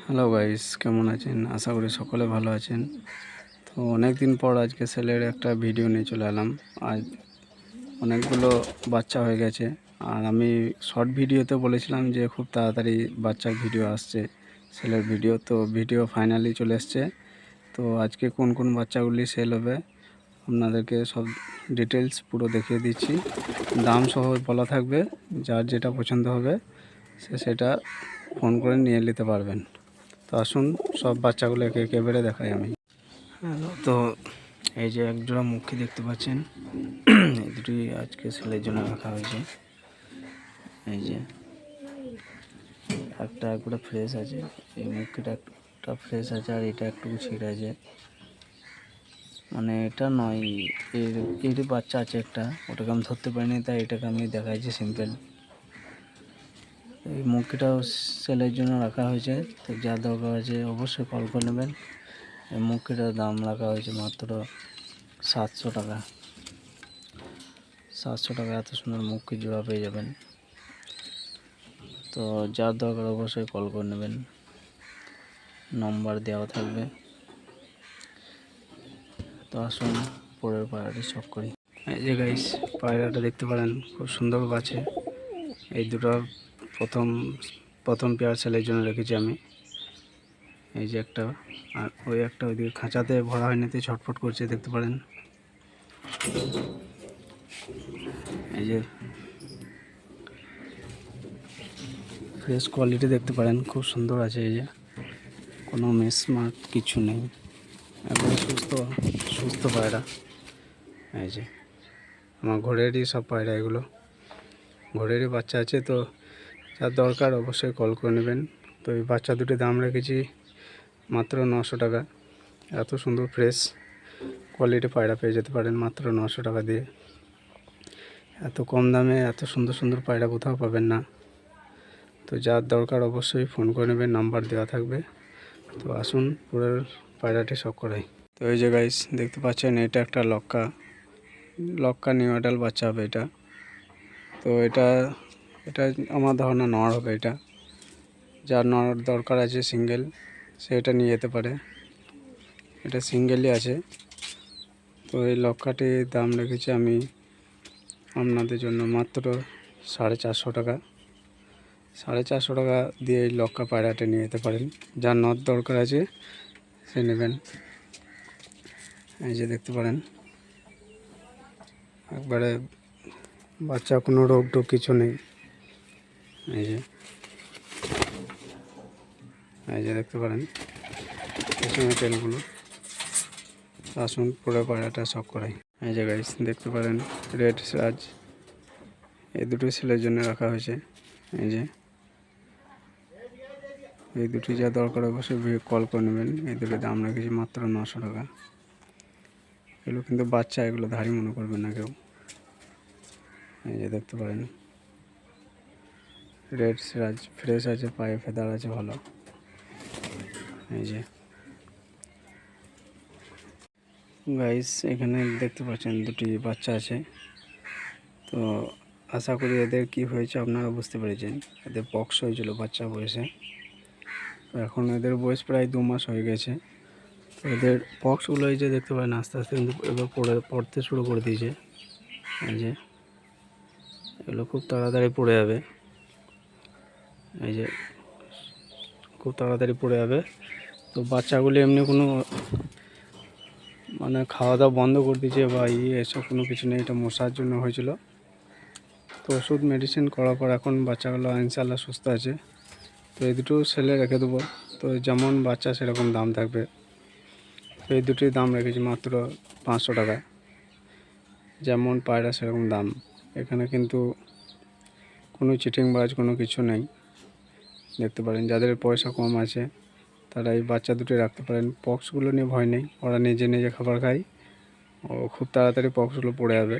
Hello guys, কেমন আছেন? আশা করি সকলে ভালো আছেন। তো অনেক দিন পর আজকে সেলের একটা ভিডিও নিয়ে চলে এলাম। আজ অনেকগুলো বাচ্চা হয়ে গেছে, আর আমি শর্ট ভিডিওতে বলেছিলাম যে খুব তাড়াতাড়ি বাচ্চার ভিডিও আসছে, সেলের ভিডিও। তো ভিডিও ফাইনালি চলে এসছে। তো আজকে কোন কোন বাচ্চাগুলি সেল হবে আপনাদেরকে সব ডিটেলস পুরো দেখিয়ে দিচ্ছি। দাম সহ বলা থাকবে, যার যেটা পছন্দ হবে সেটা ফোন করে নিয়ে নিতে পারবেন। তো আসুন সব বাচ্চাগুলো একে একে বেড়ে দেখাই আমি। হ্যালো, তো এই যে এক জোড়া মুখী দেখতে পাচ্ছেন, এই দুটি আজকে সেলের জন্য রাখা হয়েছে। এই যে একটা একবারে ফ্রেশ আছে, এই মুখীটা একটা ফ্রেশ আছে, আর এটা একটু ছিঁড়ে আছে, মানে এটা নয়, এর বাচ্চা আছে একটা, ওটাকে আমি ধরতে পারিনি, তাই এটাকে আমি দেখাইছি সিম্পল। এই মুখীটাও সেলের জন্য রাখা হয়েছে, তো যা দরকার আছে অবশ্যই কল করে নেবেন। এই মুখীটার দাম রাখা হয়েছে মাত্র 700 টাকা। 700 টাকা এত সুন্দর মুখী জোড়া পেয়ে যাবেন। তো যার দরকার অবশ্যই কল করে নেবেন, নম্বর দেওয়া থাকবে। তো আসুন পরের পায়রাটি শখ করি। এই যে গাইস, পায়রাটা দেখতে পারেন, খুব সুন্দর বাছে। এই দুটো প্রথম পেয়ার ছেলের জন্য রেখেছি আমি। এই যে একটা, আর ওই একটা ওইদিকে খাঁচাতে ভরা হয়নি, ছটফট করছে, দেখতে পারেন। এই যে ফ্রেশ কোয়ালিটি দেখতে পারেন, খুব সুন্দর আছে। এই যে কোনো মিসমার্ক কিছু নেই, একদম সুস্থ পায়রা। এই যে আমার ঘরেরই সব পায়রা, এগুলো ঘরেরই বাচ্চা আছে। তো যার দরকার অবশ্যই কল করে নেবেন। তো এই বাচ্চা দুটির দাম রেখেছি মাত্র 900 টাকা। এত সুন্দর ফ্রেশ কোয়ালিটি পায়রা পেয়ে যেতে পারেন মাত্র 900 টাকা দিয়ে। এত কম দামে এত সুন্দর সুন্দর পায়রা কোথাও পাবেন না। তো যার দরকার অবশ্যই ফোন করে নেবেন, নাম্বার দেওয়া থাকবে। তো আসুন পুরোর পায়রাটি শখ করাই। তো এই যে গাইস দেখতে পাচ্ছেন, এটা একটা লক্কা নিউ অ্যাডাল্ট বাচ্চা হবে এটা। তো এটা আমার ধারণা নর হবে। এটা যার নর দরকার আছে সিঙ্গেল, সে এটা নিয়ে যেতে পারে, এটা সিঙ্গেলই আছে। তো এই লক্কাটির দাম রেখেছি আমি আপনাদের জন্য মাত্র 450 টাকা। 450 টাকা দিয়ে এই লক্কা পায়রাটা নিয়ে যেতে পারেন, যার নর দরকার আছে সে নেবেন। এই যে দেখতে পারেন, একবারে বাচ্চা, কোনো রোগ টোগ কিছু নেই। এই যে দেখতে পারেন পেছনে তেলগুলো। আসুন পুরো পায়রাটা শখ করাই। এই যে গাইস দেখতে পারেন, রেড সিরাজ, এই দুটো সেলের জন্য রাখা হয়েছে। এই যে এই দুটি যা দরকার অবশ্যই কল করে নেবেন। এই দুটোর দাম রেখেছি মাত্র 900 টাকা। এগুলো কিন্তু বাচ্চা, এগুলো ধারি মনে করবেন না কেউ। এই যে দেখতে পারেন, রেড সিরাজ ফ্রেশ আছে, পায়ে ফেদার আছে ভালো। এই যে গাইস এখানে দেখতে পাচ্ছেন দুটি বাচ্চা আছে। তো আশা করি এদের কি হয়েছে আপনারা বুঝতে পেরেছেন। এদের পক্স হয়েছিল বাচ্চা বয়সে, তো এখন এদের বয়স প্রায় 2 মাস হয়ে গেছে। তো এদের পক্সগুলো এই যে দেখতে পারেন আস্তে আস্তে কিন্তু এবার পড়তে শুরু করে দিয়েছে। এই যে এগুলো খুব তাড়াতাড়ি পড়ে যাবে, এই যে খুব তাড়াতাড়ি পড়ে যাবে। তো বাচ্চাগুলি এমনি কোনো মানে খাওয়া দাওয়া বন্ধ করে দিয়েছে বা এসব কোনো কিছু নেই, এটা মশার জন্য হয়েছিল। তো ওষুধ মেডিসিন করার পর এখন বাচ্চাগুলো ইনশাল্লাহ সুস্থ আছে। তো এই দুটো সেলে রেখে দেবো। তো যেমন বাচ্চা সেরকম দাম থাকবে। তো এই দুটির দাম রেখেছি মাত্র 500 টাকা। যেমন পায়রা সেরকম দাম, এখানে কিন্তু কোনো চিটিংবাজ কোনো কিছু নেই। দেখতে পারেন, যাদের পয়সা কম আছে তারা এই বাচ্চা দুটি রাখতে পারেন। পক্সগুলো নিয়ে ভয় নেই, ওরা নিজে নিজে খাবার খায়, ও খুব তাড়াতাড়ি পক্সগুলো পড়ে যাবে।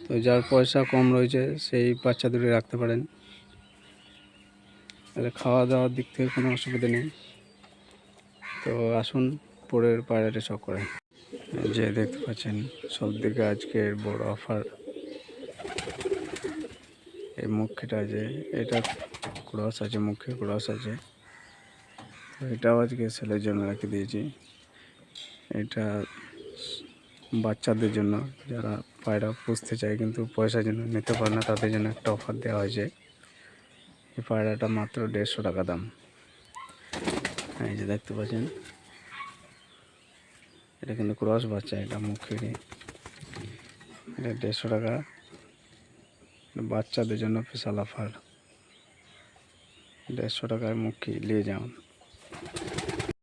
তো যার পয়সা কম রয়েছে সেই বাচ্চা দুটি রাখতে পারেন, তাদের খাওয়া দাওয়ার দিক থেকে কোনো অসুবিধা নেই। তো আসুন পরের পায়রাটি শখ করাই। যে দেখতে পাচ্ছেন সব দিকে আজকের বড় অফার, এই মুখটা যে এটা ক্রস আছে, মুখে ক্রস আছে। তো এটাও আজকে সেলের জন্য রেখে দিয়েছি। এটা বাচ্চাদের জন্য, যারা পায়রা পুষতে চায় কিন্তু পয়সার জন্য নিতে পারে না, তাদের জন্য একটা অফার দেওয়া হয়েছে। এই পায়রাটা মাত্র 150 টাকা দাম। এই যে দেখতে পাচ্ছেন, এটা কিন্তু ক্রস বাচ্চা, এটা মুখে, এটা 150 টাকা। বাচ্চাদের জন্য স্পেশাল অফার, 150 টাকায় মুখী নিয়ে যান।